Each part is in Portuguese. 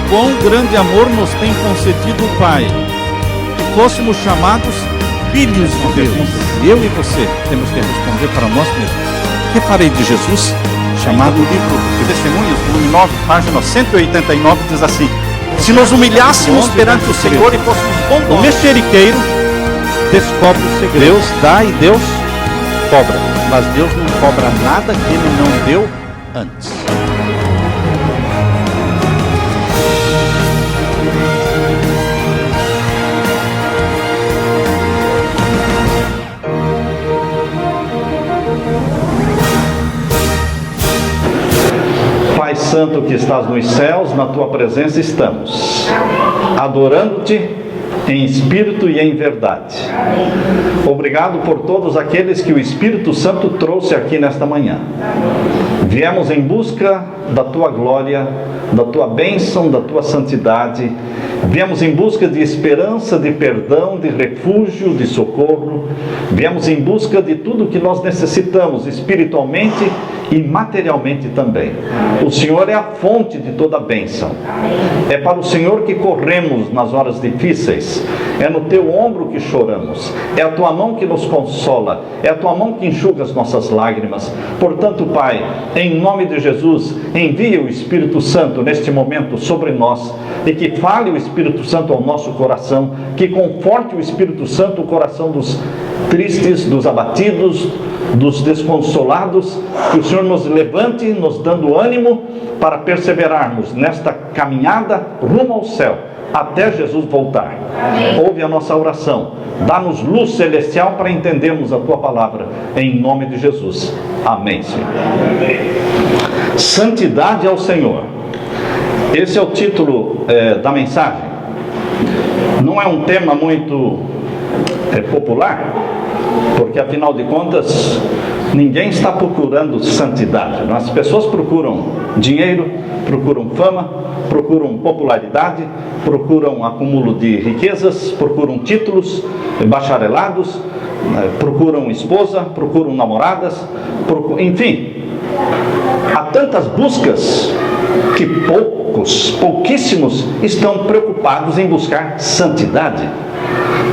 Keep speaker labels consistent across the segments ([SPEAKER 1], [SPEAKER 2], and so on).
[SPEAKER 1] Quão grande amor nos tem concedido o Pai, que fôssemos chamados filhos de Deus. Eu e você temos que responder para nós mesmos: que farei de Jesus? Chamado o livro de Testemunhos, volume 9, página 189, diz assim: se nos humilhássemos perante o Senhor e fôssemos bondosos, o mexeriqueiro descobre o segredo. Deus dá e Deus cobra, mas Deus não cobra nada que Ele não deu antes.
[SPEAKER 2] Pai Santo que estás nos céus, na Tua presença estamos, adorando-Te em espírito e em verdade. Obrigado por todos aqueles que o Espírito Santo trouxe aqui nesta manhã. Viemos em busca da Tua glória, da Tua bênção, da Tua santidade. Viemos em busca de esperança, de perdão, de refúgio, de socorro. Viemos em busca de tudo que nós necessitamos espiritualmente e materialmente também. O Senhor é a fonte de toda a bênção. É para o Senhor que corremos nas horas difíceis. É no Teu ombro que choramos. É a Tua mão que nos consola. É a Tua mão que enxuga as nossas lágrimas. Portanto, Pai, em nome de Jesus, envia o Espírito Santo neste momento sobre nós e que fale o Espírito Santo ao nosso coração, que conforte o Espírito Santo o coração dos tristes, dos abatidos, dos desconsolados, que o Senhor nos levante, nos dando ânimo para perseverarmos nesta caminhada rumo ao céu, até Jesus voltar. Amém. Ouve a nossa oração, dá-nos luz celestial para entendermos a Tua palavra, em nome de Jesus. Amém, Senhor. Amém. Santidade ao Senhor. Esse é o título da mensagem. Não é um tema muito popular, porque afinal de contas ninguém está procurando santidade. As pessoas procuram dinheiro, procuram fama, procuram popularidade, procuram acúmulo de riquezas, procuram títulos, bacharelados, procuram esposa, procuram namoradas, enfim, há tantas buscas que pouquíssimos estão preocupados em buscar santidade.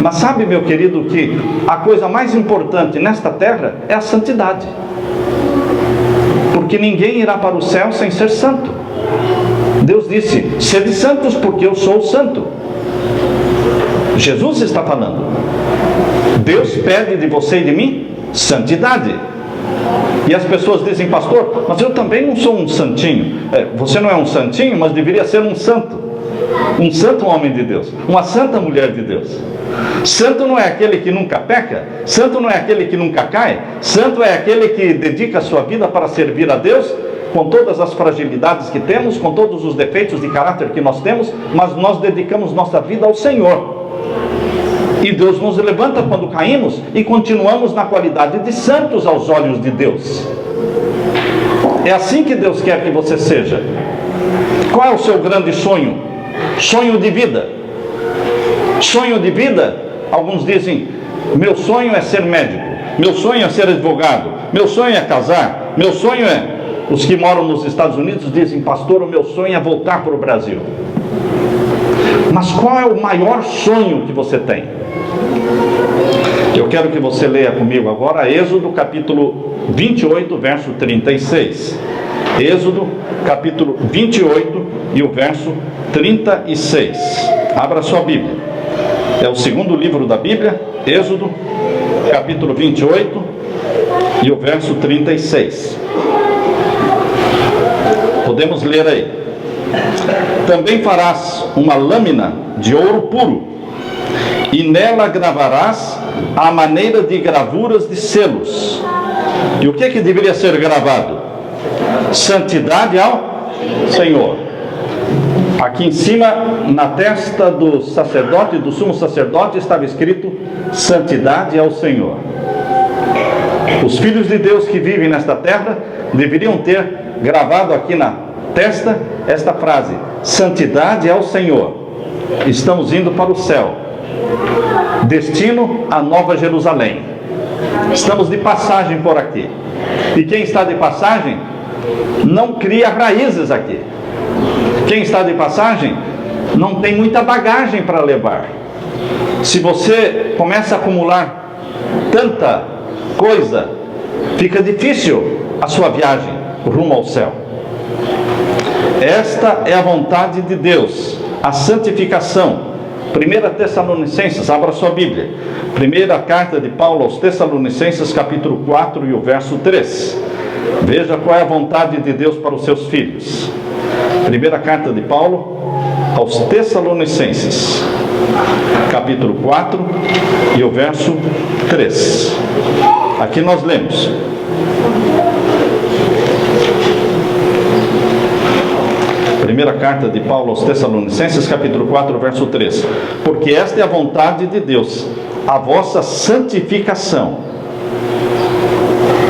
[SPEAKER 2] Mas sabe, meu querido, que a coisa mais importante nesta terra é a santidade, porque ninguém irá para o céu sem ser santo. Deus disse: sede santos porque eu sou santo. Jesus está falando. Deus pede de você e de mim santidade. E as pessoas dizem: pastor, mas eu também não sou um santinho. Você não é um santinho, mas deveria ser um santo. Um santo homem de Deus, uma santa mulher de Deus. Santo não é aquele que nunca peca, santo não é aquele que nunca cai, santo é aquele que dedica a sua vida para servir a Deus, com todas as fragilidades que temos, com todos os defeitos de caráter que nós temos, mas nós dedicamos nossa vida ao Senhor. E Deus nos levanta quando caímos e continuamos na qualidade de santos aos olhos de Deus. É assim que Deus quer que você seja. Qual é o seu grande sonho? Sonho de vida. Sonho de vida, alguns dizem: meu sonho é ser médico, meu sonho é ser advogado, meu sonho é casar, meu sonho é... Os que moram nos Estados Unidos dizem: pastor, o meu sonho é voltar para o Brasil. Mas qual é o maior sonho que você tem? Eu quero que você leia comigo agora Êxodo capítulo 28, verso 36. Êxodo capítulo 28 e o verso 36. Abra sua Bíblia. É o segundo livro da Bíblia, Êxodo capítulo 28 e o verso 36. Podemos ler aí. Também farás uma lâmina de ouro puro, e nela gravarás a maneira de gravuras de selos. E o que deveria ser gravado? Santidade ao Senhor. Aqui em cima, na testa do sacerdote, do sumo sacerdote, estava escrito: santidade ao Senhor. Os filhos de Deus que vivem nesta terra deveriam ter gravado aqui na testa esta frase: santidade ao Senhor. Estamos indo para o céu. Destino a Nova Jerusalém. Estamos de passagem por aqui. E quem está de passagem não cria raízes aqui. Quem está de passagem não tem muita bagagem para levar. Se você começa a acumular tanta coisa, fica difícil a sua viagem rumo ao céu. Esta é a vontade de Deus, a santificação. 1 Tessalonicenses, abra sua Bíblia. Primeira carta de Paulo aos Tessalonicenses, capítulo 4 e o verso 3. Veja qual é a vontade de Deus para os seus filhos. Primeira carta de Paulo aos Tessalonicenses, capítulo 4 e o verso 3. Aqui nós lemos: primeira carta de Paulo aos Tessalonicenses, capítulo 4, verso 3. Porque esta é a vontade de Deus, a vossa santificação.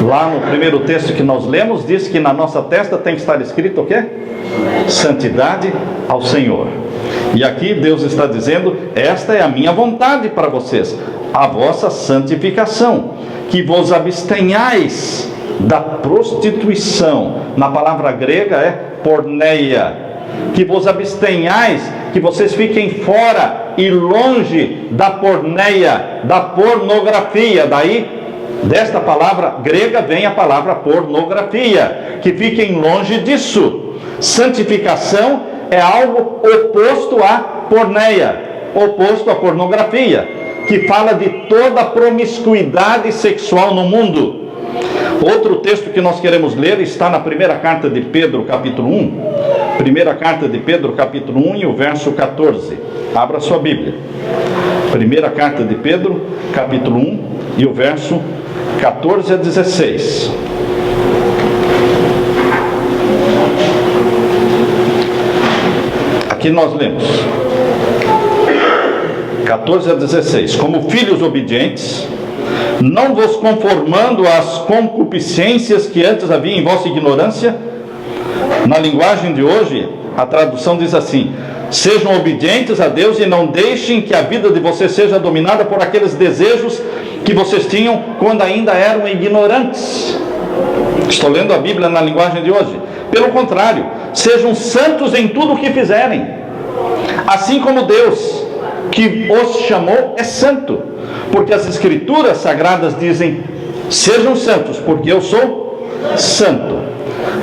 [SPEAKER 2] Lá no primeiro texto que nós lemos, diz que na nossa testa tem que estar escrito o quê? Santidade ao Senhor. E aqui Deus está dizendo: esta é a minha vontade para vocês, a vossa santificação, que vos abstenhais da prostituição. Na palavra grega é porneia. Que vos abstenhais, que vocês fiquem fora e longe da porneia, da pornografia. Daí, desta palavra grega vem a palavra pornografia. Que fiquem longe disso. Santificação é algo oposto à porneia, oposto à pornografia, que fala de toda a promiscuidade sexual no mundo. Outro texto que nós queremos ler está na primeira carta de Pedro, capítulo 1. Primeira carta de Pedro, capítulo 1 e o verso 14. Abra sua Bíblia. Primeira carta de Pedro, capítulo 1 e o verso 14 a 16. Aqui nós lemos 14 a 16. Como filhos obedientes, não vos conformando às concupiscências que antes havia em vossa ignorância. Na linguagem de hoje, a tradução diz assim: sejam obedientes a Deus e não deixem que a vida de vocês seja dominada por aqueles desejos que vocês tinham quando ainda eram ignorantes. Estou lendo a Bíblia na linguagem de hoje. Pelo contrário, sejam santos em tudo o que fizerem, assim como Deus que os chamou é santo. Porque as Escrituras Sagradas dizem: sejam santos, porque eu sou santo.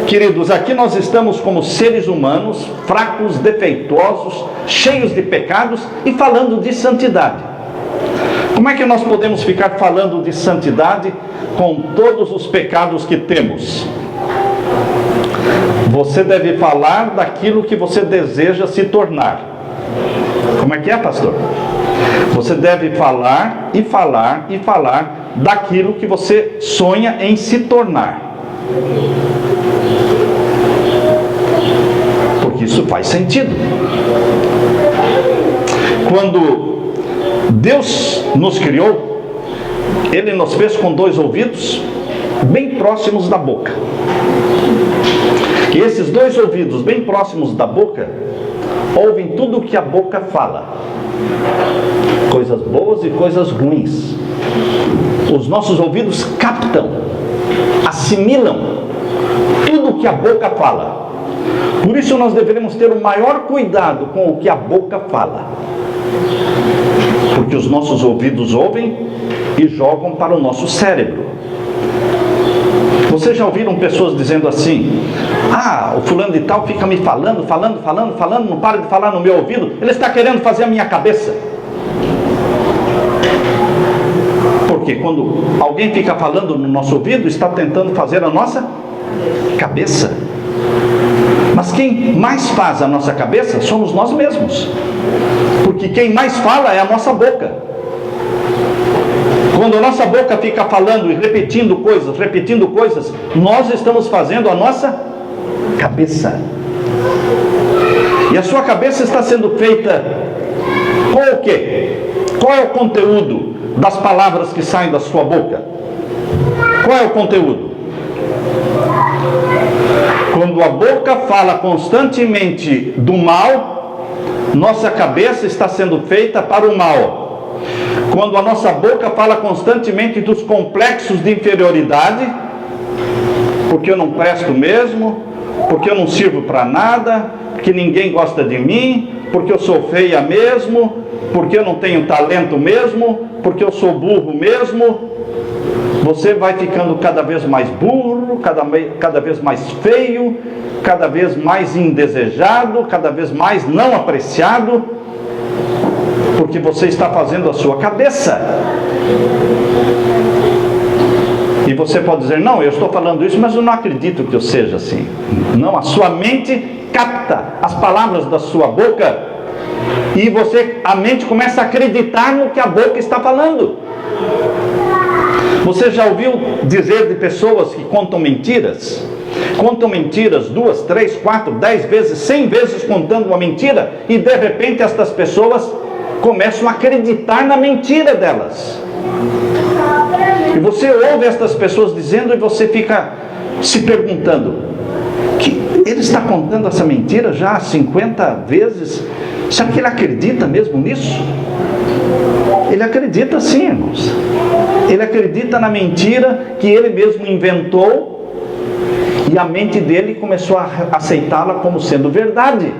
[SPEAKER 2] Queridos, aqui nós estamos como seres humanos, fracos, defeituosos, cheios de pecados e falando de santidade. Como é que nós podemos ficar falando de santidade com todos os pecados que temos? Você deve falar daquilo que você deseja se tornar. Como é que é, pastor? Você deve falar e falar e falar daquilo que você sonha em se tornar. Porque isso faz sentido. Quando Deus nos criou, Ele nos fez com dois ouvidos bem próximos da boca. E esses dois ouvidos bem próximos da boca ouvem tudo o que a boca fala, coisas boas e coisas ruins. Os nossos ouvidos captam, assimilam tudo o que a boca fala. Por isso nós deveremos ter o maior cuidado com o que a boca fala, porque os nossos ouvidos ouvem e jogam para o nosso cérebro. Vocês já ouviram pessoas dizendo assim: ah, o fulano de tal fica me falando, não para de falar no meu ouvido, ele está querendo fazer a minha cabeça. Porque quando alguém fica falando no nosso ouvido, está tentando fazer a nossa cabeça. Mas quem mais faz a nossa cabeça somos nós mesmos. Porque quem mais fala é a nossa boca. Quando a nossa boca fica falando e repetindo coisas, nós estamos fazendo a nossa cabeça. E a sua cabeça está sendo feita com o quê? Qual é o conteúdo das palavras que saem da sua boca? Qual é o conteúdo? Quando a boca fala constantemente do mal, nossa cabeça está sendo feita para o mal. Quando a nossa boca fala constantemente dos complexos de inferioridade, porque eu não presto mesmo, porque eu não sirvo para nada, porque ninguém gosta de mim, porque eu sou feia mesmo, porque eu não tenho talento mesmo, porque eu sou burro mesmo, você vai ficando cada vez mais burro, cada vez mais feio, cada vez mais indesejado, cada vez mais não apreciado, porque você está fazendo a sua cabeça. E você pode dizer, não, eu estou falando isso, mas eu não acredito que eu seja assim. Não, a sua mente capta as palavras da sua boca e a mente começa a acreditar no que a boca está falando. Você já ouviu dizer de pessoas que contam mentiras? Contam mentiras 2, 3, 4, 10 vezes, 100 vezes contando uma mentira, e de repente estas pessoas começam a acreditar na mentira delas. E você ouve estas pessoas dizendo e você fica se perguntando, que ele está contando essa mentira já 50 vezes? Será que ele acredita mesmo nisso? Ele acredita sim, irmãos. Ele acredita na mentira que ele mesmo inventou e a mente dele começou a aceitá-la como sendo verdade.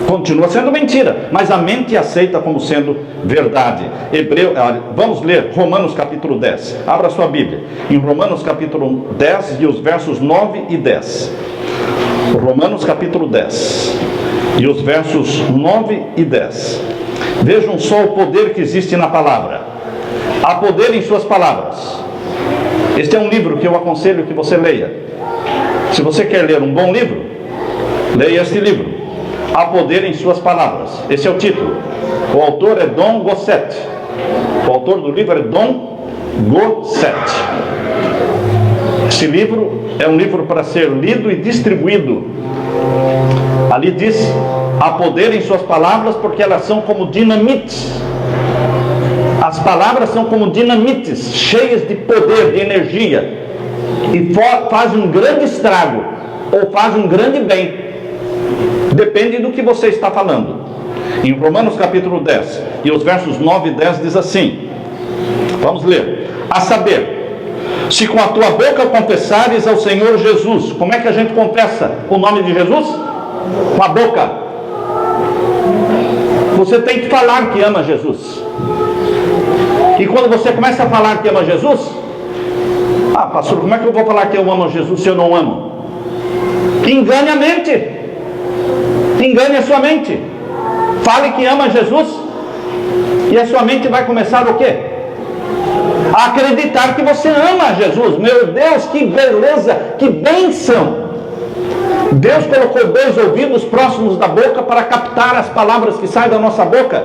[SPEAKER 2] Continua sendo mentira, mas a mente aceita como sendo verdade. Vamos ler Romanos capítulo 10. Abra sua Bíblia. Em Romanos capítulo 10 e os versos 9 e 10. Romanos capítulo 10 e os versos 9 e 10. Vejam só o poder que existe na palavra. Há poder em suas palavras. Este é um livro que eu aconselho que você leia. Se você quer ler um bom livro, leia este livro. Há poder em suas palavras. Esse é o título. O autor é Don Gosset. O autor do livro é Don Gosset. Esse livro é um livro para ser lido e distribuído. Ali diz, há poder em suas palavras porque elas são como dinamites. As palavras são como dinamites, cheias de poder, de energia, e fazem um grande estrago ou fazem um grande bem. Depende do que você está falando. Em Romanos capítulo 10 e os versos 9 e 10 diz assim, vamos ler: a saber, se com a tua boca confessares ao Senhor Jesus. Como é que a gente confessa o nome de Jesus? Com a boca. Você tem que falar que ama Jesus. E quando você começa a falar que ama Jesus, pastor, como é que eu vou falar que eu amo Jesus se eu não amo? Engane a mente. Engane a sua mente. Fale que ama Jesus e a sua mente vai começar o quê? A acreditar que você ama Jesus. Meu Deus, que beleza, que bênção! Deus colocou 2 ouvidos próximos da boca para captar as palavras que saem da nossa boca.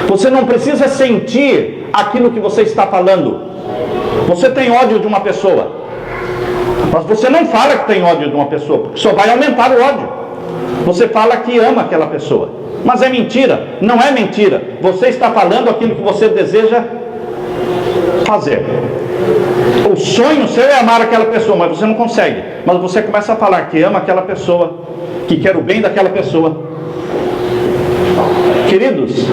[SPEAKER 2] Você não precisa sentir aquilo que você está falando. Você tem ódio de uma pessoa, mas você não fala que tem ódio de uma pessoa, porque só vai aumentar o ódio. Você fala que ama aquela pessoa, mas é mentira. Não é mentira. Você está falando aquilo que você deseja fazer. O sonho seu é amar aquela pessoa, mas você não consegue. Mas você começa a falar que ama aquela pessoa, que quer o bem daquela pessoa. Queridos,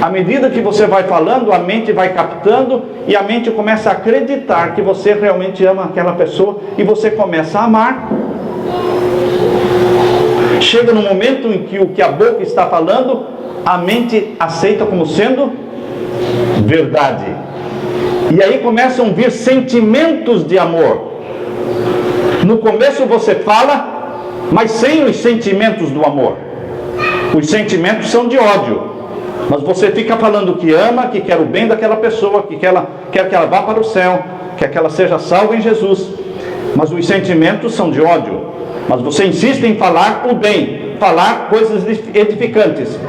[SPEAKER 2] à medida que você vai falando, a mente vai captando e a mente começa a acreditar que você realmente ama aquela pessoa e você começa a amar. Chega no momento em que o que a boca está falando, a mente aceita como sendo verdade. E aí começam a vir sentimentos de amor. No começo você fala, mas sem os sentimentos do amor. Os sentimentos são de ódio. Mas você fica falando que ama, que quer o bem daquela pessoa, que quer que ela vá para o céu, quer que ela seja salva em Jesus. Mas os sentimentos são de ódio. Mas você insiste em falar o bem, falar coisas edificantes.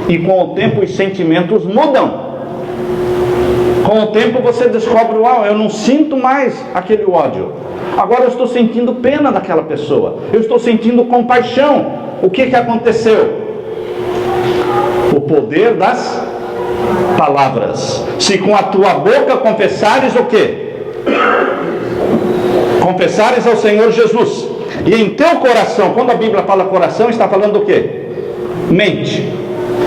[SPEAKER 2] E com o tempo os sentimentos mudam. Com o tempo você descobre, eu não sinto mais aquele ódio. Agora eu estou sentindo pena daquela pessoa. Eu estou sentindo compaixão. O que aconteceu? O poder das palavras. Se com a tua boca confessares o quê? confessares ao Senhor Jesus, e em teu coração, quando a Bíblia fala coração, está falando do quê? Mente.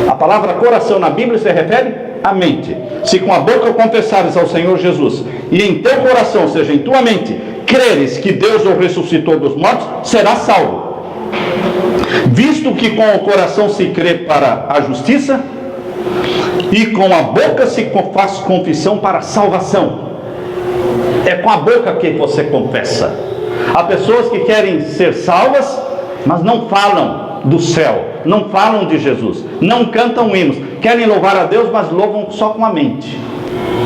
[SPEAKER 2] A palavra coração na Bíblia se refere à mente. Se com a boca confessares ao Senhor Jesus, e em teu coração, ou seja, em tua mente, creres que Deus o ressuscitou dos mortos, serás salvo. Visto que com o coração se crê para a justiça, e com a boca se faz confissão para a salvação. É com a boca que você confessa. Há pessoas que querem ser salvas, mas não falam do céu, não falam de Jesus, não cantam hinos, querem louvar a Deus, mas louvam só com a mente.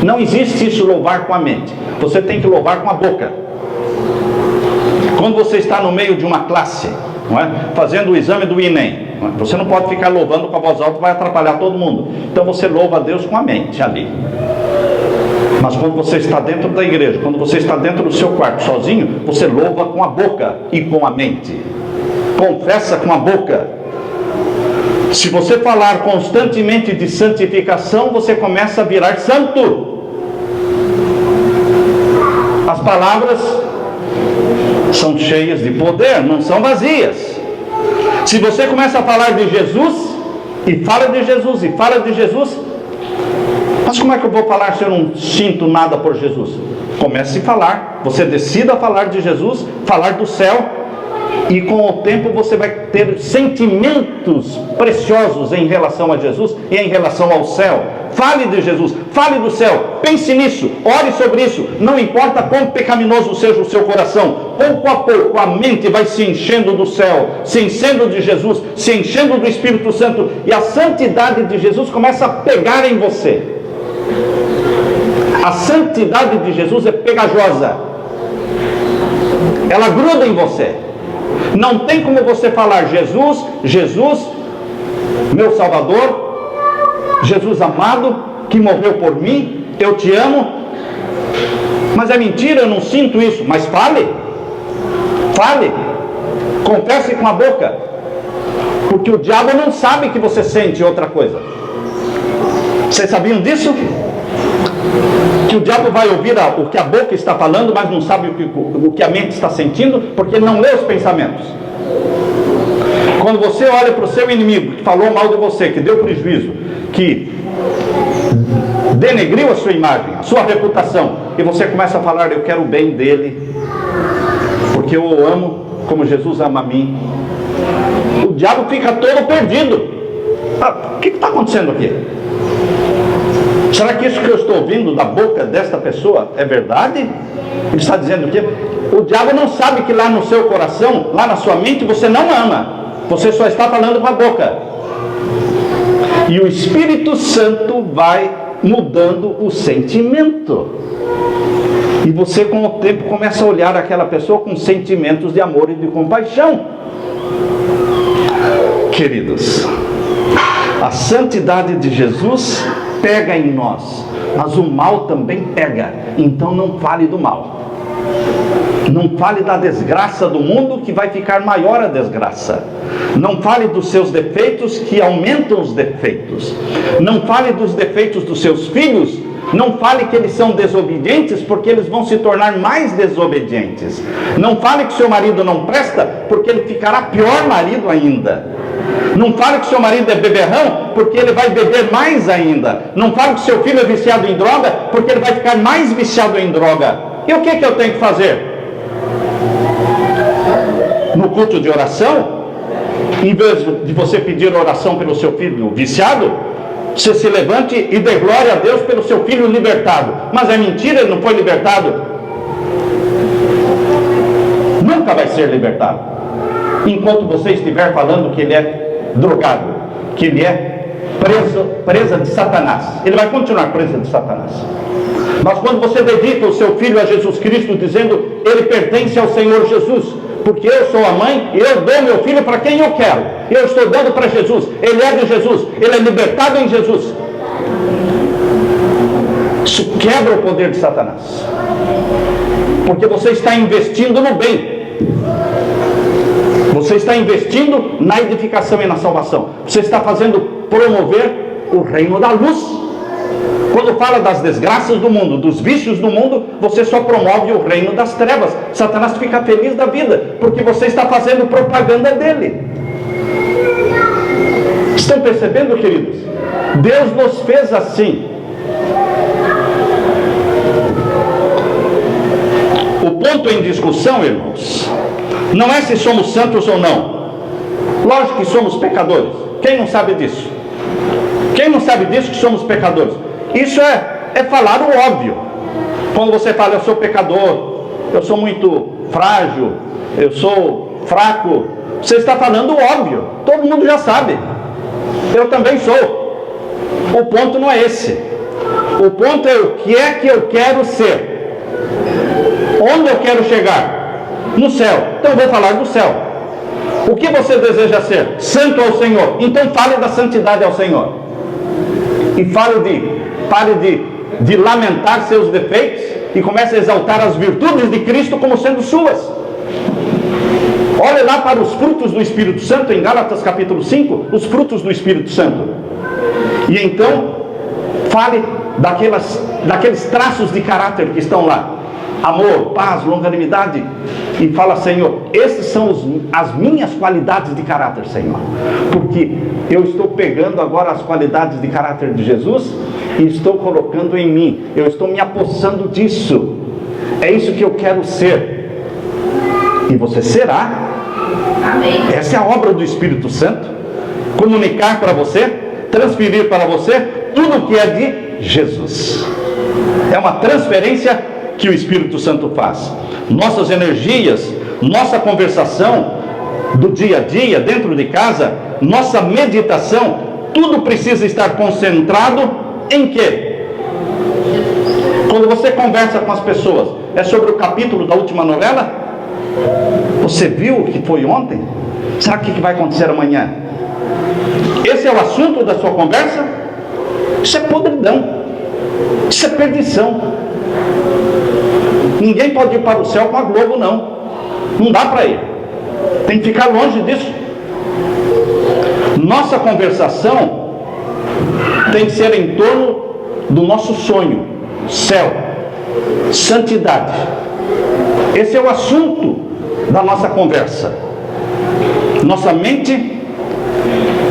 [SPEAKER 2] Não existe isso, louvar com a mente. Você tem que louvar com a boca. Quando você está no meio de uma classe, não é? Fazendo o exame do Enem, não é? Você não pode ficar louvando com a voz alta, vai atrapalhar todo mundo. Então você louva a Deus com a mente ali. Mas quando você está dentro da igreja, quando você está dentro do seu quarto sozinho, você louva com a boca e com a mente. Confessa com a boca. Se você falar constantemente de santificação, você começa a virar santo. As palavras são cheias de poder, não são vazias. Se você começa a falar de Jesus, e fala de Jesus, e fala de Jesus, mas como é que eu vou falar se eu não sinto nada por Jesus? Comece a falar, você decida falar de Jesus, falar do céu, e com o tempo você vai ter sentimentos preciosos em relação a Jesus e em relação ao céu. Fale de Jesus, fale do céu, pense nisso, ore sobre isso. Não importa quão pecaminoso seja o seu coração, pouco a pouco a mente vai se enchendo do céu, se enchendo de Jesus, se enchendo do Espírito Santo, e a santidade de Jesus começa a pegar em você. A santidade de Jesus é pegajosa, ela gruda em você. Não tem como você falar Jesus, Jesus, meu Salvador, Jesus amado, que morreu por mim, eu te amo, mas é mentira, eu não sinto isso. Mas fale, confesse com a boca, porque o diabo não sabe que você sente outra coisa. Vocês sabiam disso? Que o diabo vai ouvir o que a boca está falando, mas não sabe o que a mente está sentindo, porque ele não lê os pensamentos. Quando você olha para o seu inimigo, que falou mal de você, que deu prejuízo, que denegriu a sua imagem, a sua reputação, e você começa a falar, eu quero o bem dele, porque eu o amo como Jesus ama a mim, o diabo fica todo perdido. O que está acontecendo aqui? Será que isso que eu estou ouvindo da boca desta pessoa é verdade? Ele está dizendo que o diabo não sabe que lá no seu coração, lá na sua mente, você não ama. Você só está falando com a boca. E o Espírito Santo vai mudando o sentimento. E você com o tempo começa a olhar aquela pessoa com sentimentos de amor e de compaixão. Queridos, a santidade de Jesus pega em nós, mas o mal também pega. Então não fale do mal. Não fale da desgraça do mundo, que vai ficar maior a desgraça. Não fale dos seus defeitos, que aumentam os defeitos. Não fale dos defeitos dos seus filhos. Não fale que eles são desobedientes, porque eles vão se tornar mais desobedientes. Não fale que seu marido não presta, porque ele ficará pior marido ainda. Não fale que seu marido é beberrão, porque ele vai beber mais ainda. Não fale que seu filho é viciado em droga, porque ele vai ficar mais viciado em droga. E o que eu tenho que fazer? No culto de oração, em vez de você pedir oração pelo seu filho viciado, você se levante e dê glória a Deus pelo seu filho libertado. Mas é mentira, ele não foi libertado. Nunca vai ser libertado enquanto você estiver falando que ele é drogado, que ele é presa de Satanás. Ele vai continuar presa de Satanás. Mas quando você dedica o seu filho a Jesus Cristo, dizendo, ele pertence ao Senhor Jesus, porque eu sou a mãe e eu dou meu filho para quem eu quero, eu estou dando para Jesus, ele é de Jesus, ele é libertado em Jesus. Isso quebra o poder de Satanás, porque você está investindo no bem. Você está investindo na edificação e na salvação. Você está fazendo promover o reino da luz. Quando fala das desgraças do mundo, dos vícios do mundo, você só promove o reino das trevas. Satanás fica feliz da vida, porque você está fazendo propaganda dele. Estão percebendo, queridos? Deus nos fez assim. O ponto em discussão, irmãos, não é se somos santos ou não. Lógico que somos pecadores. Quem não sabe disso? Quem não sabe disso que somos pecadores? Isso é falar o óbvio. Quando você fala, eu sou pecador, eu sou muito frágil, eu sou fraco, você está falando o óbvio. Todo mundo já sabe. Eu também sou. O ponto não é esse. O ponto é o que é que eu quero ser. Onde eu quero chegar? No céu. Então eu vou falar do céu. O que você deseja ser? Santo ao Senhor. Então fale da santidade ao Senhor. E pare de lamentar seus defeitos e comece a exaltar as virtudes de Cristo como sendo suas. Olhe lá para os frutos do Espírito Santo, em Gálatas capítulo 5, os frutos do Espírito Santo. E então, fale daqueles traços de caráter que estão lá. Amor, paz, longanimidade. E fala, Senhor, esses são as minhas qualidades de caráter, Senhor. Porque eu estou pegando agora as qualidades de caráter de Jesus e estou colocando em mim. Eu estou me apossando disso. É isso que eu quero ser. E você será. Amém. Essa é a obra do Espírito Santo. Comunicar para você, transferir para você tudo que é de Jesus. É uma transferência que o Espírito Santo faz. Nossas energias, nossa conversação do dia a dia, dentro de casa, nossa meditação, tudo precisa estar concentrado em quê? Quando você conversa com as pessoas, é sobre o capítulo da última novela? Você viu o que foi ontem? Sabe o que vai acontecer amanhã? Esse é o assunto da sua conversa? Isso é podridão. Isso é perdição. Ninguém pode ir para o céu com a Globo, não. Não dá para ir. Tem que ficar longe disso. Nossa conversação tem que ser em torno do nosso sonho, céu, santidade. Esse é o assunto da nossa conversa. Nossa mente,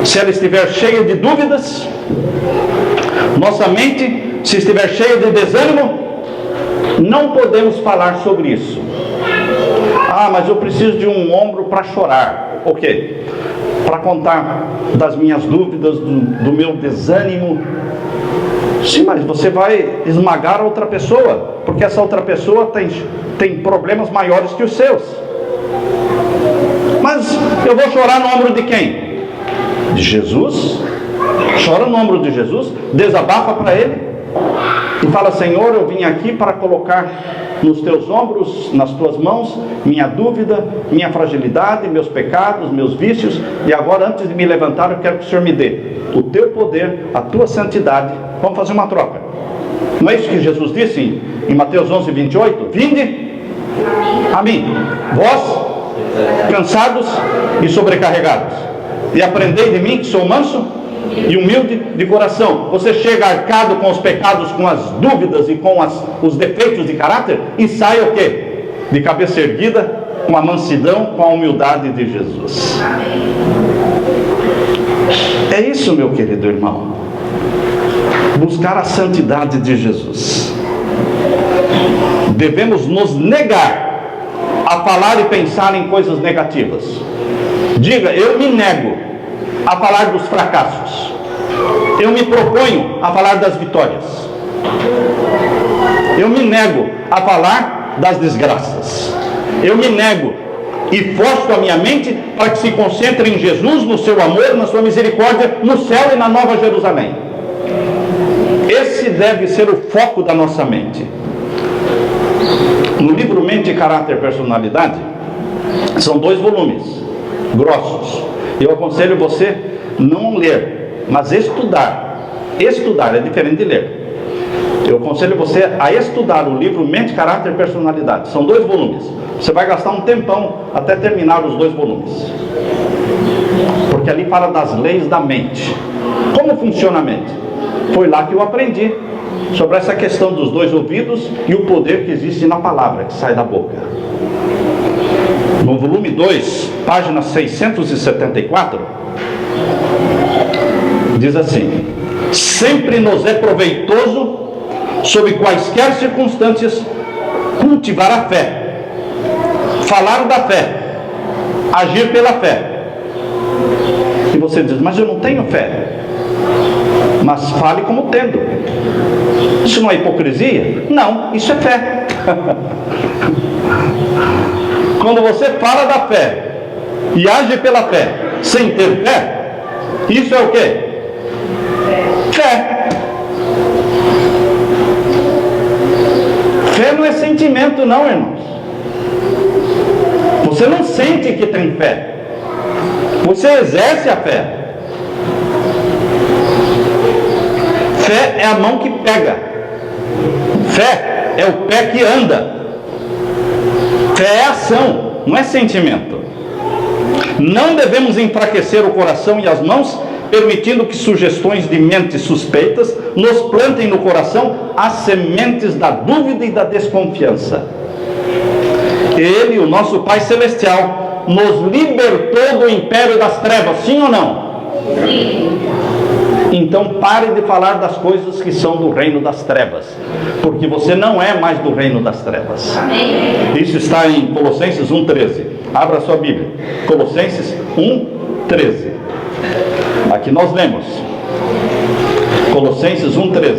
[SPEAKER 2] se ela estiver cheia de dúvidas, nossa mente, se estiver cheia de desânimo, não podemos falar sobre isso. Ah, mas eu preciso de um ombro para chorar. O quê? Para contar das minhas dúvidas, do meu desânimo. Sim, mas você vai esmagar a outra pessoa, porque essa outra pessoa tem problemas maiores que os seus. Mas eu vou chorar no ombro de quem? De Jesus. Chora no ombro de Jesus, desabafa para Ele e fala, Senhor, eu vim aqui para colocar nos teus ombros, nas tuas mãos, minha dúvida, minha fragilidade, meus pecados, meus vícios, e agora, antes de me levantar, eu quero que o Senhor me dê o teu poder, a tua santidade. Vamos fazer uma troca. Não é isso que Jesus disse em Mateus 11, 28? Vinde a mim, vós cansados e sobrecarregados, e aprendei de mim, que sou manso e humilde de coração. Você chega arcado com os pecados, com as dúvidas e com os defeitos de caráter, e sai o quê? De cabeça erguida, com a mansidão, com a humildade de Jesus. É isso, meu querido irmão. Buscar a santidade de Jesus. Devemos nos negar a falar e pensar em coisas negativas. Diga, eu me nego a falar dos fracassos. Eu me proponho a falar das vitórias. Eu me nego a falar das desgraças. Eu me nego e forço a minha mente para que se concentre em Jesus, no seu amor, na sua misericórdia, no céu e na Nova Jerusalém. Esse deve ser o foco da nossa mente. No livro Mente, Caráter e Personalidade, são 2 volumes grossos. Eu aconselho você não ler, mas estudar. Estudar é diferente de ler. Eu aconselho você a estudar o livro Mente, Caráter e Personalidade. São 2 volumes. Você vai gastar um tempão até terminar os 2 volumes. Porque ali fala das leis da mente. Como funciona a mente? Foi lá que eu aprendi. sobre essa questão dos dois ouvidos e o poder que existe na palavra que sai da boca. No volume 2, página 674, diz assim: sempre nos é proveitoso, sob quaisquer circunstâncias, cultivar a fé, falar da fé, agir pela fé. E você diz: mas eu não tenho fé. Mas fale como tendo. Isso não é hipocrisia? Não, isso é fé. Quando você fala da fé e age pela fé sem ter fé, isso é o quê? Fé. Fé não é sentimento, não, irmãos. Você não sente que tem fé, você exerce a fé. Fé é a mão que pega, fé é o pé que anda, fé é ação, não é sentimento. Não devemos enfraquecer o coração e as mãos, permitindo que sugestões de mentes suspeitas nos plantem no coração as sementes da dúvida e da desconfiança. Ele, o nosso Pai Celestial, nos libertou do império das trevas, sim ou não? Sim. Então pare de falar das coisas que são do reino das trevas, porque você não é mais do reino das trevas. Amém. Isso está em Colossenses 1,13. Abra sua Bíblia, Colossenses 1,13. Aqui nós lemos Colossenses 1,13.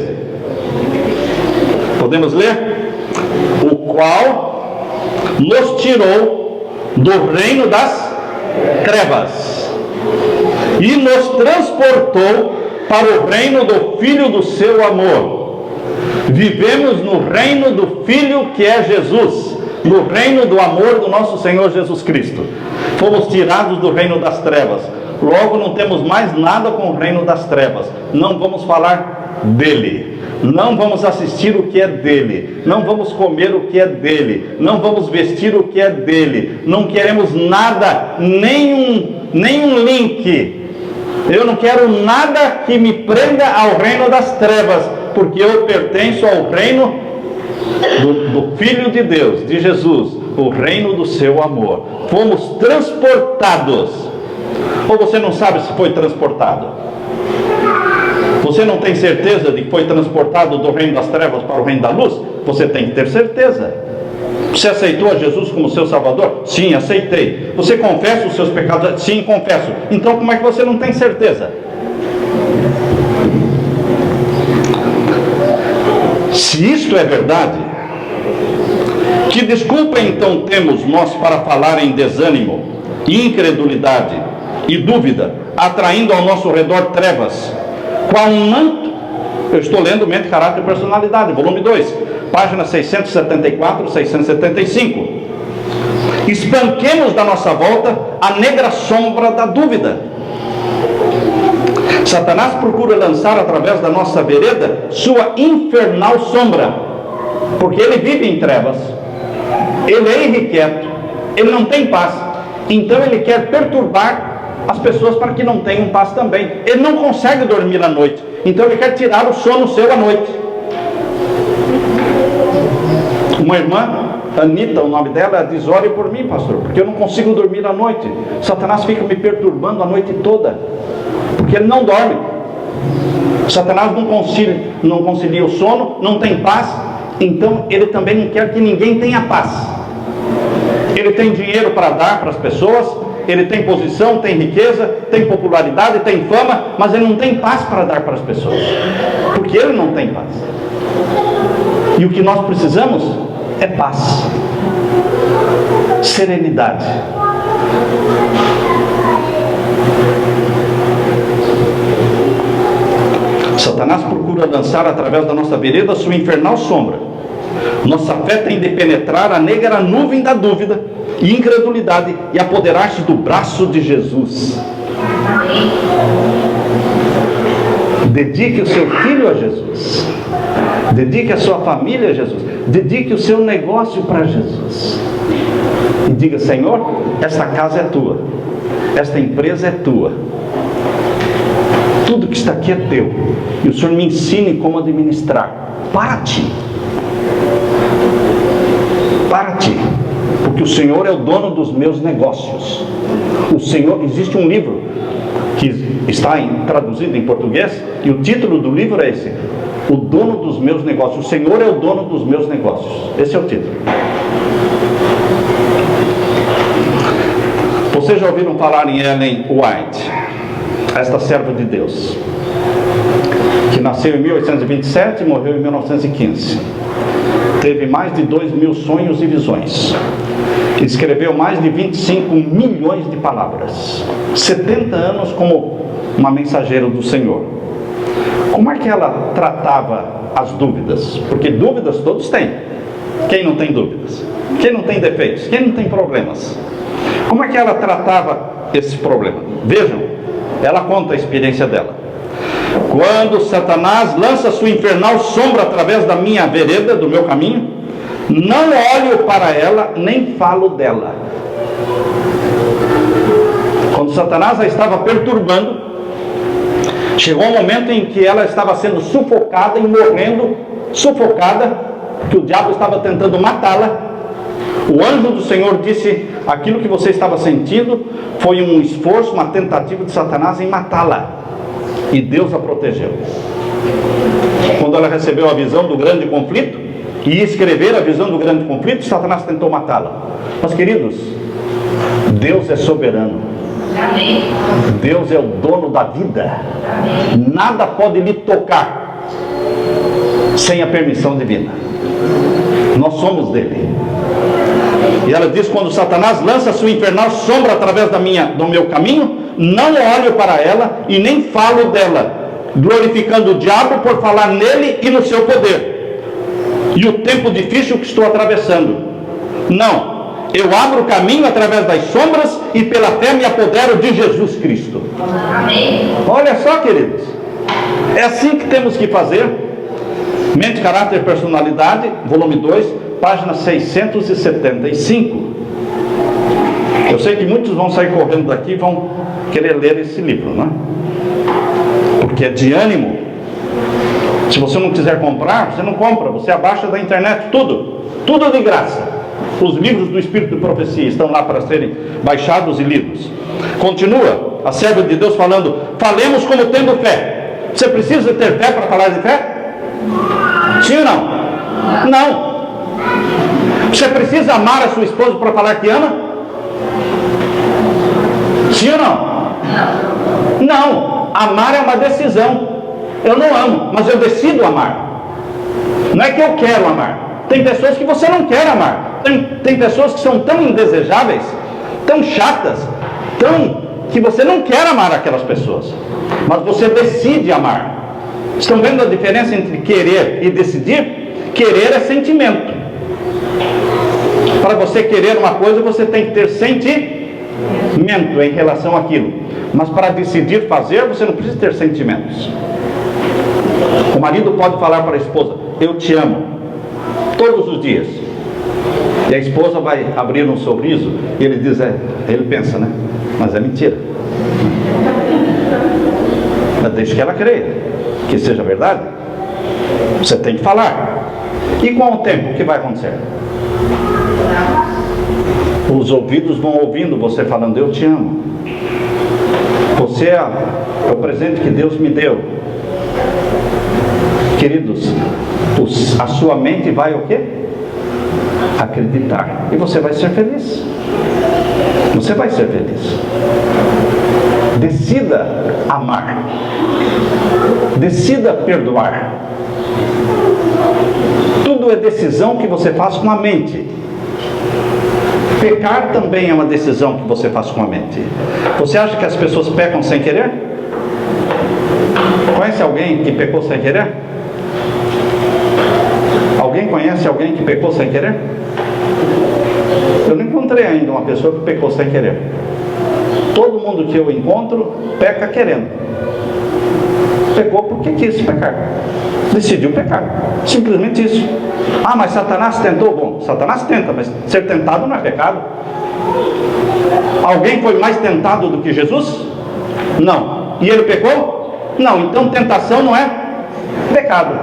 [SPEAKER 2] Podemos ler? O qual nos tirou do reino das trevas e nos transportou para o reino do Filho do seu amor. Vivemos no reino do Filho que é Jesus, no reino do amor do nosso Senhor Jesus Cristo. Fomos tirados do reino das trevas, logo não temos mais nada com o reino das trevas. Não vamos falar dele, não vamos assistir o que é dele, não vamos comer o que é dele, não vamos vestir o que é dele, não queremos nada, nenhum link. Eu não quero nada que me prenda ao reino das trevas, porque eu pertenço ao reino do Filho de Deus, de Jesus, o reino do seu amor. Fomos transportados. Ou você não sabe se foi transportado? Você não tem certeza de que foi transportado do reino das trevas para o reino da luz? Você tem que ter certeza. Você aceitou a Jesus como seu Salvador? Sim, aceitei. Você confessa os seus pecados? Sim, confesso. Então como é que você não tem certeza? Se isto é verdade, que desculpa então temos nós para falar em desânimo, incredulidade e dúvida, atraindo ao nosso redor trevas, qual um manto? Eu estou lendo Mente, Caráter e Personalidade, volume 2, página 674, 675. Espanquemos da nossa volta a negra sombra da dúvida. Satanás procura lançar através da nossa vereda sua infernal sombra, porque ele vive em trevas, ele é irrequieto, ele não tem paz, então ele quer perturbar as pessoas para que não tenham paz também. Ele não consegue dormir à noite, então ele quer tirar o sono seu à noite. Uma irmã, Anita, o nome dela, diz: ore por mim, pastor, porque eu não consigo dormir à noite. Satanás fica me perturbando a noite toda, porque ele não dorme. Satanás não concilia o sono, não tem paz, então ele também não quer que ninguém tenha paz. Ele tem dinheiro para dar para as pessoas, ele tem posição, tem riqueza, tem popularidade, tem fama, mas ele não tem paz para dar para as pessoas, porque ele não tem paz. E o que nós precisamos é paz, serenidade. Satanás procura lançar através da nossa vereda a sua infernal sombra. Nossa fé tem de penetrar a negra nuvem da dúvida e incredulidade e apoderar-se do braço de Jesus. Dedique o seu filho a Jesus. Dedique a sua família a Jesus. Dedique o seu negócio para Jesus. E diga: Senhor, esta casa é tua, esta empresa é tua, tudo que está aqui é teu, e o Senhor me ensine como administrar. Para-te. Para-te. Porque o Senhor é o dono dos meus negócios. O Senhor, existe um livro que está traduzido em português, e o título do livro é esse: O dono dos meus negócios. O Senhor é o dono dos meus negócios. Esse é o título. Vocês já ouviram falar em Ellen White, esta serva de Deus, que nasceu em 1827 e morreu em 1915. Teve mais de 2.000 sonhos e visões. Escreveu mais de 25 milhões de palavras. 70 anos como uma mensageira do Senhor. Como é que ela tratava as dúvidas? Porque dúvidas todos têm. Quem não tem dúvidas? Quem não tem defeitos? Quem não tem problemas? Como é que ela tratava esse problema? Vejam, ela conta a experiência dela. Quando Satanás lança sua infernal sombra através da minha vereda, do meu caminho, não olho para ela, nem falo dela. Quando Satanás a estava perturbando, chegou um momento em que ela estava sendo sufocada e morrendo, sufocada, que o diabo estava tentando matá-la. O anjo do Senhor disse: aquilo que você estava sentindo foi um esforço, uma tentativa de Satanás em matá-la. E Deus a protegeu. Quando ela recebeu a visão do grande conflito, e ia escrever a visão do grande conflito, Satanás tentou matá-la. Mas, queridos, Deus é soberano. Deus é o dono da vida. Nada pode lhe tocar sem a permissão divina. Nós somos dele. E ela diz: quando Satanás lança sua infernal sombra através do meu caminho, não olho para ela e nem falo dela, glorificando o diabo por falar nele e no seu poder, e o tempo difícil que estou atravessando. Não, eu abro o caminho através das sombras e pela fé me apodero de Jesus Cristo. Amém. Olha só, queridos, é assim que temos que fazer. Mente, Caráter e Personalidade, volume 2, página 675. Eu sei que muitos vão sair correndo daqui e vão querer ler esse livro, né? Porque é de ânimo. Se você não quiser comprar, você não compra, você abaixa da internet, tudo de graça. Os livros do Espírito de Profecia estão lá para serem baixados e lidos. Continua a serva de Deus falando: falemos como tendo fé. Você precisa ter fé para falar de fé? Sim ou não? Não. Você precisa amar a sua esposa para falar que ama? Sim ou não? Não. Amar é uma decisão. Eu não amo, mas eu decido amar. Não é que eu quero amar. Tem pessoas que você não quer amar. Tem pessoas que são tão indesejáveis, tão chatas, que você não quer amar aquelas pessoas. Mas você decide amar. Estão vendo a diferença entre querer e decidir? Querer é sentimento. Para você querer uma coisa, você tem que ter sentimento em relação àquilo. Mas para decidir fazer, você não precisa ter sentimentos. O marido pode falar para a esposa: eu te amo, todos os dias. E a esposa vai abrir um sorriso e ele diz, ele pensa, né? Mas é mentira. Mas deixa que ela creia que seja verdade. Você tem que falar. E com o tempo, o que vai acontecer? Os ouvidos vão ouvindo você falando: eu te amo. Você é o presente que Deus me deu. Queridos, a sua mente vai o quê? Acreditar. E você vai ser feliz. Você vai ser feliz. Decida amar. Decida perdoar. Tudo é decisão que você faz com a mente. Pecar também é uma decisão que você faz com a mente. Você acha que as pessoas pecam sem querer? Conhece alguém que pecou sem querer? Alguém conhece alguém que pecou sem querer? Eu não encontrei ainda uma pessoa que pecou sem querer. Todo mundo que eu encontro peca querendo. Pecou porque quis pecar. Decidiu pecar. Simplesmente isso. Ah, mas Satanás tentou? Bom, Satanás tenta, mas ser tentado não é pecado. Alguém foi mais tentado do que Jesus? Não. E ele pecou? Não. Então tentação não é pecado.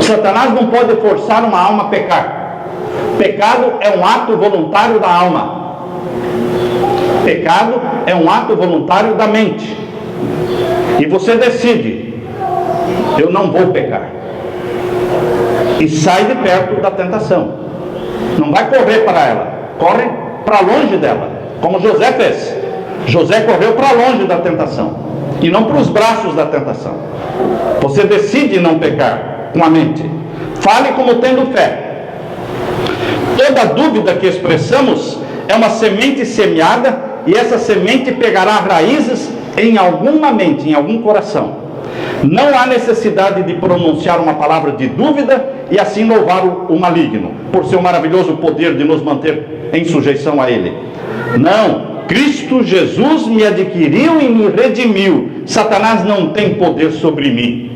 [SPEAKER 2] Satanás não pode forçar uma alma a pecar. Pecado é um ato voluntário da alma. Pecado é um ato voluntário da mente. E você decide: eu não vou pecar. E sai de perto da tentação. Não vai correr para ela, corre para longe dela, como José fez. José correu para longe da tentação e não para os braços da tentação. Você decide não pecar com a mente. Fale como tendo fé. Toda dúvida que expressamos é uma semente semeada, e essa semente pegará raízes em alguma mente, em algum coração. Não há necessidade de pronunciar uma palavra de dúvida e assim louvar o maligno, por seu maravilhoso poder de nos manter em sujeição a ele. Não, Cristo Jesus me adquiriu e me redimiu. Satanás não tem poder sobre mim.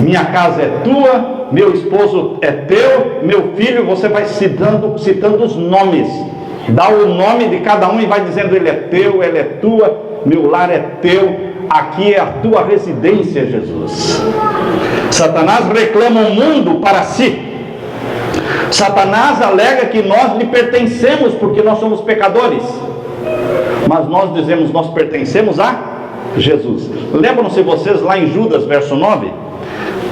[SPEAKER 2] Minha casa é tua, meu esposo é teu, meu filho. Você vai citando os nomes. Dá o nome de cada um e vai dizendo: ele é teu, ela é tua, meu lar é teu, aqui é a tua residência, Jesus. Satanás reclama o mundo para si. Satanás alega que nós lhe pertencemos porque nós somos pecadores. Mas nós dizemos: nós pertencemos a Jesus. Lembram-se vocês lá em Judas, verso 9?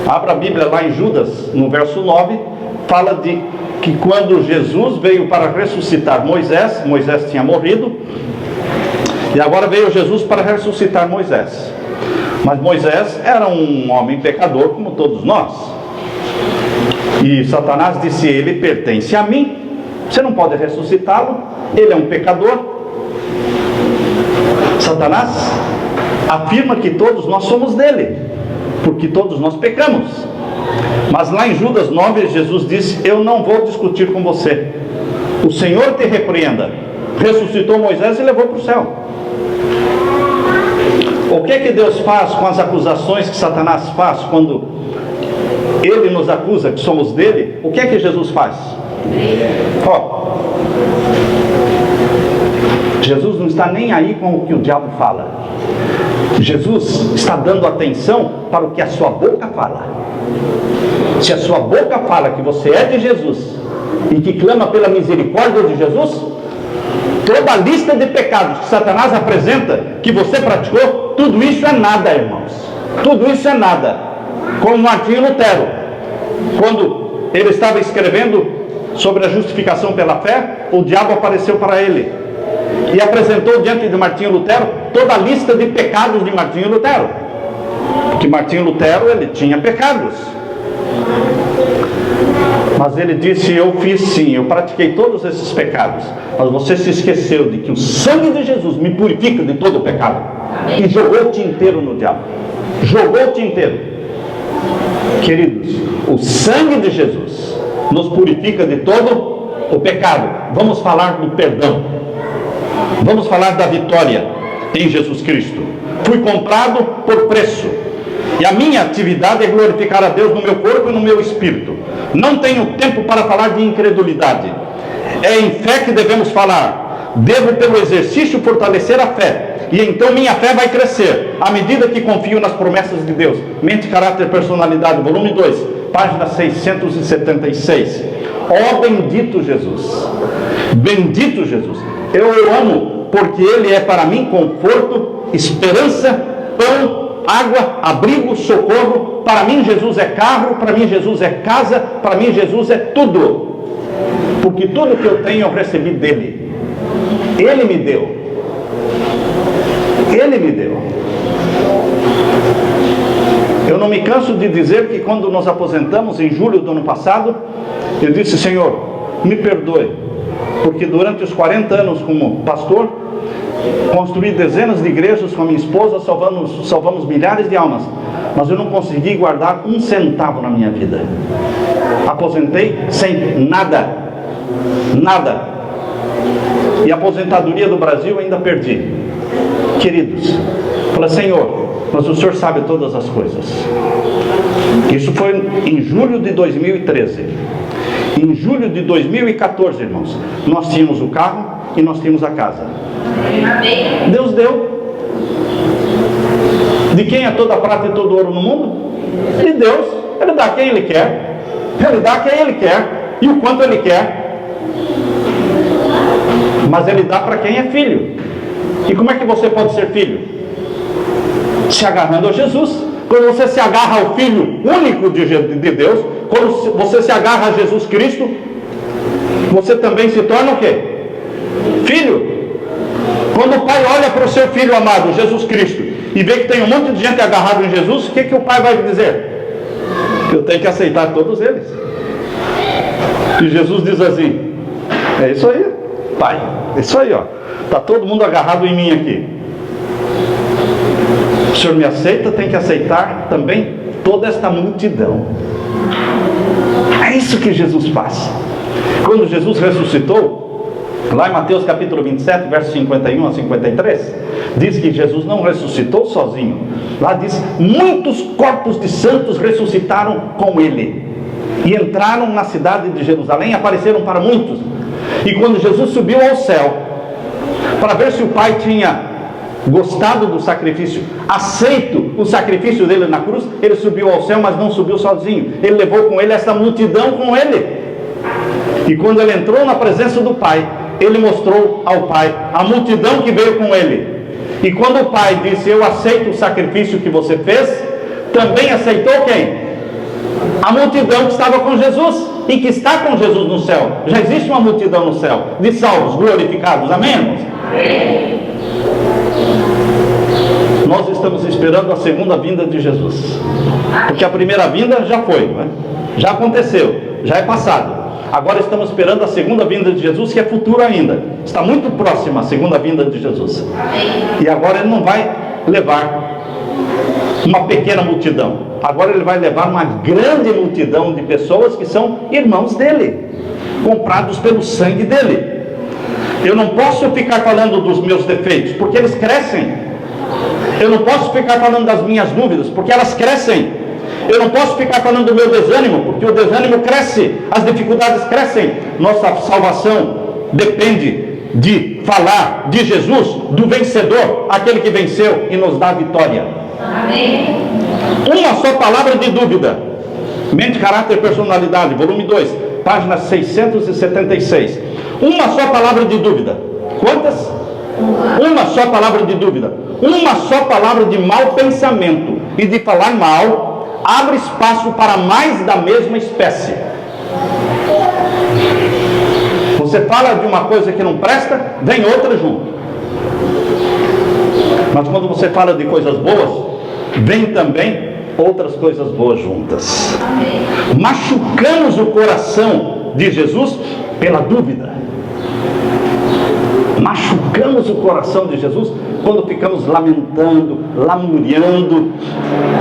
[SPEAKER 2] Abra a Bíblia lá em Judas, no verso 9, fala de que quando Jesus veio para ressuscitar Moisés, Moisés tinha morrido, e agora veio Jesus para ressuscitar Moisés. Mas Moisés era um homem pecador como todos nós. E Satanás disse: ele pertence a mim, você não pode ressuscitá-lo, ele é um pecador. Satanás afirma que todos nós somos dele, porque todos nós pecamos. Mas lá em Judas 9, Jesus disse: eu não vou discutir com você, o Senhor te repreenda. Ressuscitou Moisés e levou para o céu. O que Deus faz com as acusações que Satanás faz quando ele nos acusa que somos dele? O que Jesus faz? Jesus não está nem aí com o que o diabo fala. Jesus está dando atenção para o que a sua boca fala. Se a sua boca fala que você é de Jesus e que clama pela misericórdia de Jesus, toda a lista de pecados que Satanás apresenta que você praticou, tudo isso é nada, irmãos. Tudo isso é nada. Como Martinho Lutero, quando ele estava escrevendo sobre a justificação pela fé, o diabo apareceu para ele e apresentou diante de Martinho Lutero toda a lista de pecados de Martinho Lutero. Porque Martinho Lutero, ele tinha pecados. Mas ele disse: eu fiz sim, eu pratiquei todos esses pecados, mas você se esqueceu de que o sangue de Jesus me purifica de todo o pecado. E jogou-te inteiro no diabo. Jogou-te inteiro. Queridos, o sangue de Jesus nos purifica de todo o pecado. Vamos falar do perdão. Vamos falar da vitória em Jesus Cristo. Fui comprado por preço, e a minha atividade é glorificar a Deus no meu corpo e no meu espírito. Não tenho tempo para falar de incredulidade. É em fé que devemos falar. Devo, pelo exercício, fortalecer a fé, e então minha fé vai crescer à medida que confio nas promessas de Deus. Mente, Caráter e Personalidade, volume 2, página 676. Ó bendito Jesus, bendito Jesus. Eu o amo porque ele é para mim conforto, esperança, pão, água, abrigo, socorro. Para mim Jesus é carro, para mim Jesus é casa, para mim Jesus é tudo. Porque tudo que eu tenho eu recebi dele. Ele me deu. Ele me deu. Eu não me canso de dizer que quando nos aposentamos em julho do ano passado, eu disse: Senhor, me perdoe, porque durante os 40 anos como pastor, construí dezenas de igrejas com a minha esposa, salvamos milhares de almas, mas eu não consegui guardar um centavo na minha vida. Aposentei sem nada, nada. E a aposentadoria do Brasil ainda perdi. Queridos, falei: Senhor, mas o Senhor sabe todas as coisas. Isso foi em julho de 2013. Em julho de 2014, irmãos, nós tínhamos o carro e nós tínhamos a casa. Deus deu. De quem é toda a prata e todo o ouro no mundo? De Deus. Ele dá a quem Ele quer. Ele dá a quem Ele quer. E o quanto Ele quer. Mas Ele dá para quem é filho. E como é que você pode ser filho? Se agarrando a Jesus. Quando você se agarra ao Filho único de Deus, quando você se agarra a Jesus Cristo, você também se torna o quê? Filho. Quando o pai olha para o seu filho amado, Jesus Cristo, e vê que tem um monte de gente agarrada em Jesus, o que o pai vai dizer? Que eu tenho que aceitar todos eles. E Jesus diz assim: é isso aí, pai, é isso aí, ó. Está todo mundo agarrado em mim aqui. O Senhor me aceita, tem que aceitar também toda esta multidão. É isso que Jesus faz. Quando Jesus ressuscitou, lá em Mateus capítulo 27, versos 51 a 53, diz que Jesus não ressuscitou sozinho. Lá diz: muitos corpos de santos ressuscitaram com Ele. E entraram na cidade de Jerusalém e apareceram para muitos. E quando Jesus subiu ao céu, para ver se o Pai tinha gostado do sacrifício, aceito o sacrifício dele na cruz, ele subiu ao céu, mas não subiu sozinho. Ele levou com ele essa multidão com ele. E quando ele entrou na presença do Pai, ele mostrou ao Pai a multidão que veio com ele. E quando o Pai disse: eu aceito o sacrifício que você fez, também aceitou quem? A multidão que estava com Jesus e que está com Jesus no céu. Já existe uma multidão no céu de salvos, glorificados. Amém, irmãos? Amém. Nós estamos esperando a segunda vinda de Jesus, porque a primeira vinda já foi, não é? Já aconteceu, já é passado. Agora estamos esperando a segunda vinda de Jesus, que é futuro ainda. Está muito próxima a segunda vinda de Jesus. E agora Ele não vai levar uma pequena multidão. Agora Ele vai levar uma grande multidão de pessoas que são irmãos dEle, comprados pelo sangue dEle. Eu não posso ficar falando dos meus defeitos, porque eles crescem. Eu não posso ficar falando das minhas dúvidas, porque elas crescem. Eu não posso ficar falando do meu desânimo, porque o desânimo cresce, as dificuldades crescem. Nossa salvação depende de falar de Jesus, do vencedor, aquele que venceu e nos dá a vitória. Amém. Uma só palavra de dúvida. Mente, Caráter e Personalidade, volume 2, página 676. Uma só palavra de dúvida. Quantas? Uma só palavra de dúvida. Uma só palavra de mau pensamento e de falar mal abre espaço para mais da mesma espécie. Você fala de uma coisa que não presta, vem outra junto. Mas quando você fala de coisas boas, vem também outras coisas boas juntas. Machucamos o coração de Jesus pela dúvida. Machucamos o coração de Jesus quando ficamos lamentando, lamuriando,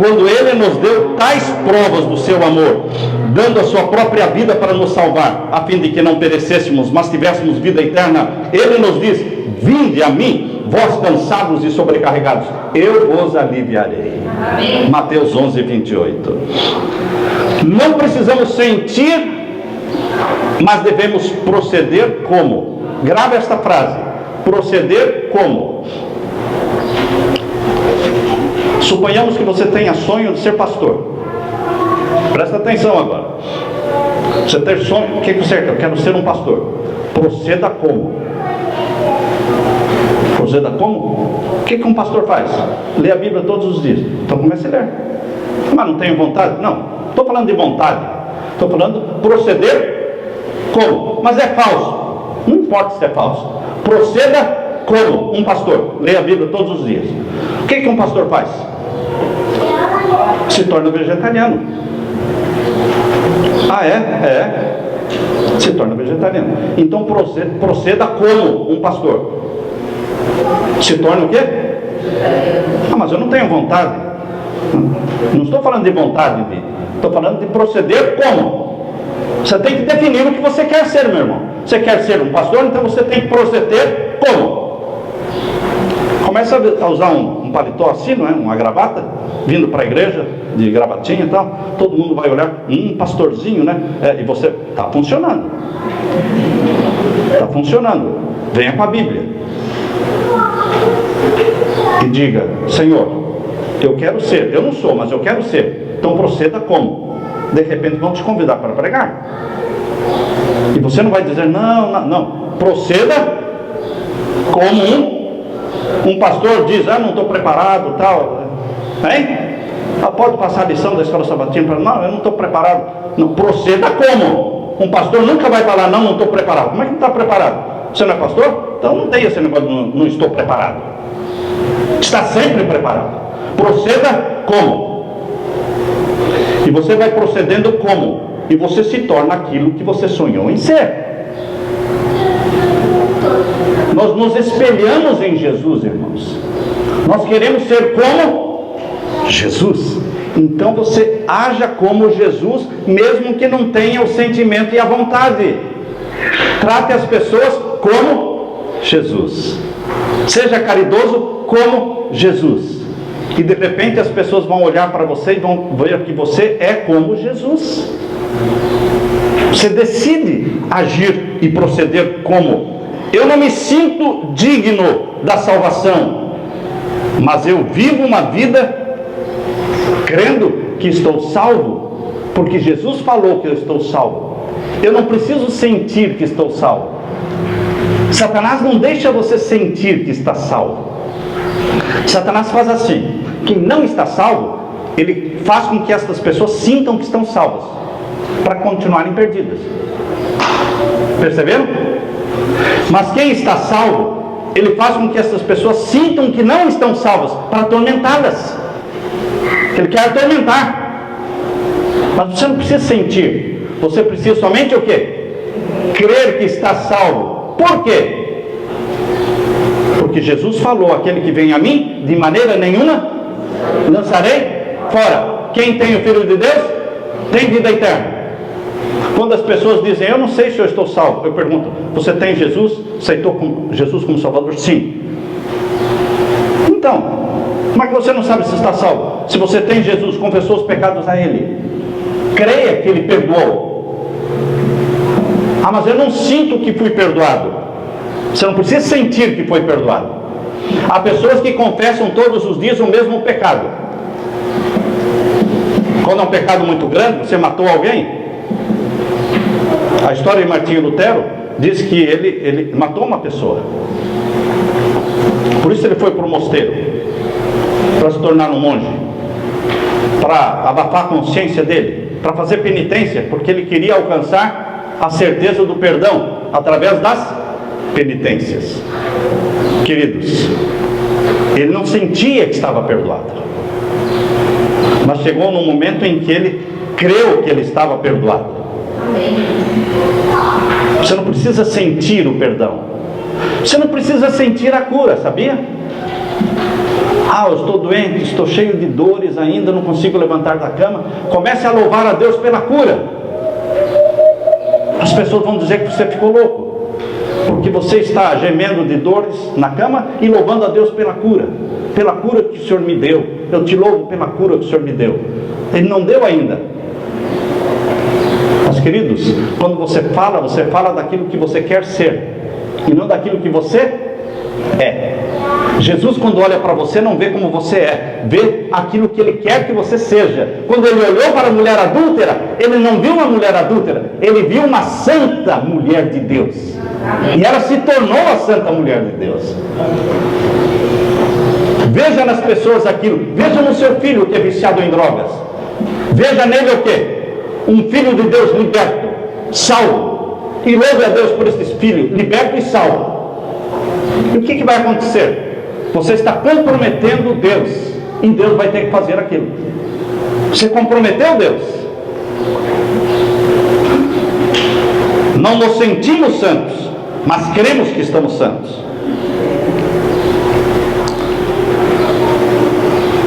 [SPEAKER 2] quando Ele nos deu tais provas do seu amor, dando a sua própria vida para nos salvar, a fim de que não perecêssemos, mas tivéssemos vida eterna. Ele nos diz: vinde a mim, vós cansados e sobrecarregados, eu vos aliviarei. Amém. Mateus 11, 28. Não precisamos sentir, mas devemos proceder como? Grave esta frase: proceder como? Suponhamos que você tenha sonho de ser pastor. Presta atenção agora. Você tem sonho, o que você quer? Eu quero ser um pastor. Proceda como? Proceda como? O que um pastor faz? Lê a Bíblia todos os dias. Então comece a ler. Mas não tenho vontade? Não, estou falando de vontade. Estou falando proceder como? Mas é falso. Não importa se é falso. Proceda como um pastor. Leia a Bíblia todos os dias. O que um pastor faz? Se torna vegetariano. Ah, é? Se torna vegetariano. Então proceda como um pastor. Se torna o quê? Ah, mas eu não tenho vontade. Não estou falando de vontade, estou falando de proceder como. Você tem que definir o que você quer ser, meu irmão. Você quer ser um pastor, então você tem que proceder como? Começa a usar um paletó assim, não é? Uma gravata, vindo para a igreja, de gravatinha e tal. Todo mundo vai olhar, pastorzinho, né? E você, está funcionando. Está funcionando. Venha com a Bíblia. E diga: Senhor, eu quero ser. Eu não sou, mas eu quero ser Então proceda como? De repente vão te convidar para pregar. E você não vai dizer, não. Proceda como um pastor diz, não estou preparado, tal. Hein? Pode passar a lição da escola sabatina para não, eu não estou preparado. Não, proceda como? Um pastor nunca vai falar, não estou preparado. Como é que não está preparado? Você não é pastor? Então não tem esse negócio de não estou preparado. Está sempre preparado. Proceda como? E você vai procedendo como? E você se torna aquilo que você sonhou em ser. Nós nos espelhamos em Jesus, irmãos. Nós queremos ser como Jesus. Então você haja como Jesus, mesmo que não tenha o sentimento e a vontade. Trate as pessoas como Jesus. Seja caridoso como Jesus. E de repente as pessoas vão olhar para você e vão ver que você é como Jesus. Você decide agir e proceder como. Eu não me sinto digno da salvação, mas eu vivo uma vida crendo que estou salvo, porque Jesus falou que eu estou salvo. Eu não preciso sentir que estou salvo. Satanás não deixa você sentir que está salvo. Satanás faz assim: quem não está salvo, ele faz com que essas pessoas sintam que estão salvas, para continuarem perdidas. Perceberam? Mas quem está salvo, ele faz com que essas pessoas sintam que não estão salvas, para atormentá-las. Ele quer atormentar. Mas você não precisa sentir. Você precisa somente o quê? Crer que está salvo. Por quê? Porque Jesus falou: aquele que vem a mim, de maneira nenhuma lançarei fora. Quem tem o Filho de Deus, tem vida eterna. Quando as pessoas dizem, eu não sei se eu estou salvo, eu pergunto, você tem Jesus? Aceitou Jesus como Salvador? Sim. Então, como é que você não sabe se está salvo? Se você tem Jesus, confessou os pecados a Ele, creia que Ele perdoou. Mas eu não sinto que fui perdoado. Você não precisa sentir que foi perdoado. Há pessoas que confessam todos os dias o mesmo pecado. Quando é um pecado muito grande, você matou alguém. A história de Martinho Lutero diz que ele matou uma pessoa. Por isso ele foi para o mosteiro, para se tornar um monge, para abafar a consciência dele, para fazer penitência, porque ele queria alcançar a certeza do perdão através das penitências. Queridos, ele não sentia que estava perdoado, mas chegou num momento em que ele creu que ele estava perdoado. Você não precisa sentir o perdão. Você não precisa sentir a cura, sabia? Eu estou doente, estou cheio de dores ainda, não consigo levantar da cama. Comece a louvar a Deus pela cura. As pessoas vão dizer que você ficou louco, porque você está gemendo de dores na cama e louvando a Deus pela cura que o Senhor me deu. Eu te louvo pela cura que o Senhor me deu. Ele não deu ainda. Mas, queridos, quando você fala daquilo que você quer ser e não daquilo que você é. Jesus, quando olha para você, não vê como você é, vê aquilo que Ele quer que você seja. Quando Ele olhou para a mulher adúltera, Ele não viu uma mulher adúltera, Ele viu uma santa mulher de Deus. E ela se tornou a santa mulher de Deus. Veja nas pessoas aquilo. Veja no seu filho que é viciado em drogas. Veja nele o quê? Um filho de Deus liberto, salvo. E louve a Deus por esse filho liberto e salvo. E o que vai acontecer? Você está comprometendo Deus, e Deus vai ter que fazer aquilo. Você comprometeu Deus. Não nos sentimos santos, mas cremos que estamos santos.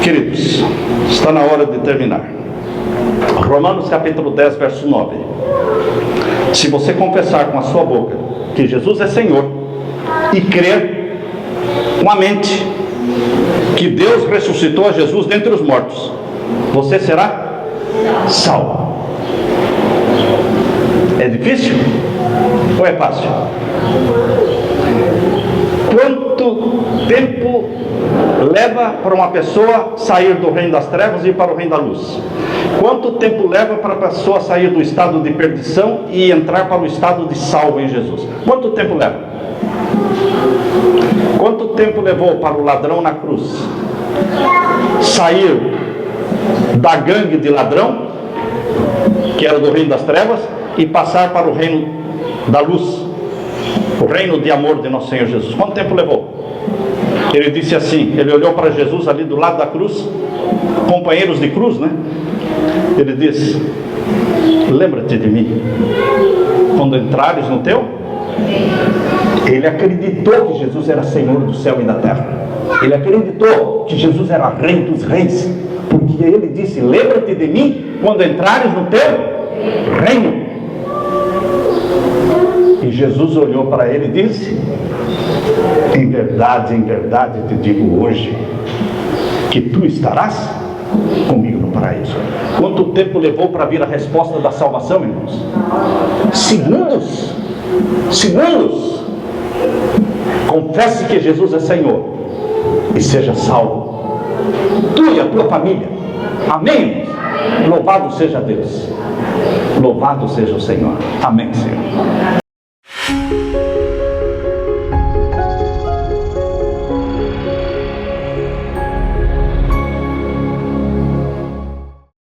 [SPEAKER 2] Queridos, está na hora de terminar. Romanos capítulo 10, verso 9. Se você confessar com a sua boca que Jesus é Senhor e crer com a mente que Deus ressuscitou a Jesus dentre os mortos, você será salvo. É difícil ou é fácil? Quanto tempo leva para uma pessoa sair do reino das trevas e ir para o reino da luz? Quanto tempo leva para a pessoa sair do estado de perdição e entrar para o estado de salvo em Jesus? Quanto tempo leva? Quanto tempo levou para o ladrão na cruz sair da gangue de ladrão, que era do reino das trevas, e passar para o reino da luz, o reino de amor de nosso Senhor Jesus? Quanto tempo levou? Ele disse assim, ele olhou para Jesus ali do lado da cruz, companheiros de cruz, né? Ele disse: lembra-te de mim quando entrares no teu. Ele acreditou que Jesus era Senhor do céu e da terra. Ele acreditou que Jesus era Rei dos reis, porque ele disse: lembra-te de mim quando entrares no teu reino. E Jesus olhou para ele e disse: em verdade te digo hoje, que tu estarás comigo no paraíso. Quanto tempo levou para vir a resposta da salvação, irmãos? Segundos. Confesse que Jesus é Senhor e seja salvo, tu e a tua família. Amém, irmãos? Louvado seja Deus, louvado seja o Senhor. Amém, Senhor.